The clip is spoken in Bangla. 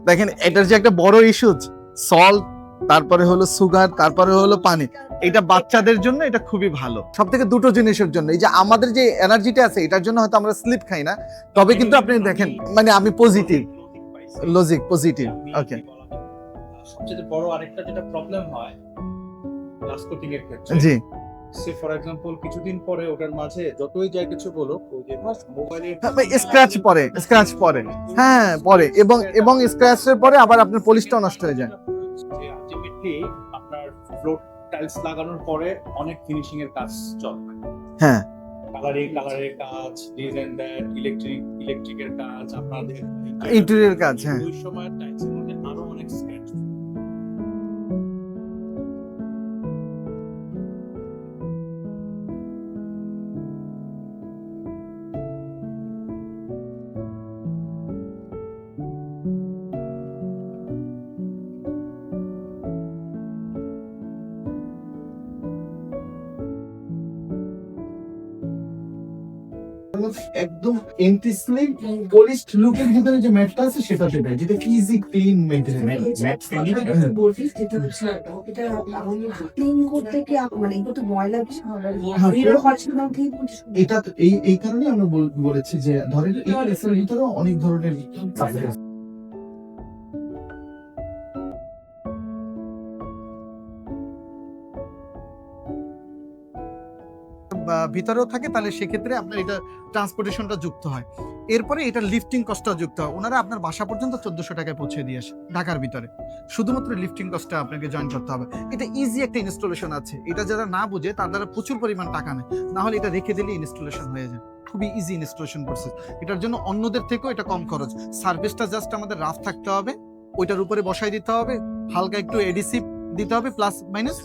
দেখেন এটার যে একটা বড় ইস্যু, সল্ট, তারপরে হলো সুগার, তারপরে হলো পানি, এটা বাচ্চাদের জন্য এটা খুবই ভালো। সব থেকে দুটো জিনিসের জন্য, এই যে আমাদের যে এনার্জিটা আছে এটার জন্য হয়তো আমরা স্লিপ খাই না, তবে কিন্তু আপনি দেখেন মানে আমি পজিটিভ লজিক পজিটিভ। ওকে, সবচেয়ে বড় আরেকটা যেটা প্রবলেম হয় গ্লাস কোটিং এর ক্ষেত্রে, জি সে ফর এক্সাম্পল কিছুদিন পরে ওটার মাঝে যতই যায় কিছু বলো, ওই যে মোবাইলে স্ক্র্যাচ পরে, স্ক্র্যাচ পরে, হ্যাঁ পরে, এবং স্ক্র্যাচের পরে আবার আপনার পলিশটাও নষ্ট হয়ে যায়। আলটিমেটলি আপনার ফ্লোর টাইলস লাগানোর পরে অনেক ফিনিশিং এর কাজ চলে, হ্যাঁ কালারের কাজ, ডিজাইন দ্যাট, ইলেকট্রিকের কাজ, আপনাদের ইন্টেরিয়র কাজ, হ্যাঁ। ওই সময় টাইলসের মধ্যে আরো অনেক স্ক্র্যাচ। একদম এন্টি স্লিম পলিশড লুকের ভিতরে যে ম্যাটটা আছে সেটা দেবে, যেটা ইজি ক্লিন মেইনটেনেন্স ম্যাট। এটা এই কারণে আমরা বলেছি যে ধরেন এই প্লেসের ভিতরে অনেক ধরনের ভিতরেও থাকে, তাহলে সেক্ষেত্রে আপনার এটা ট্রান্সপোর্টেশনটা যুক্ত হয়। এরপরে এটা লিফটিং কস্টটা যুক্ত হয়। ওনারা আপনার বাসা পর্যন্ত 1400 টাকায় পৌঁছে দিয়ে আসে ঢাকার ভিতরে, শুধুমাত্র লিফটিং কস্টটা আপনাকে জয়েন করতে হবে। এটা ইজি একটা ইনস্টলেশন আছে, এটা যারা না বুঝে তার দ্বারা প্রচুর পরিমাণ টাকা নেয়, না হলে এটা রেখে দিলে ইনস্টলেশন হয়ে যায়। খুবই ইজি ইনস্টলেশন প্রসেস, এটার জন্য অন্যদের থেকেও এটা কম খরচ। সার্ভিসটা জাস্ট আমাদের রাফ থাকতে হবে, ওইটার উপরে বসাই দিতে হবে, হালকা একটু এডিসিভ দিতে হবে, প্লাস মাইনাস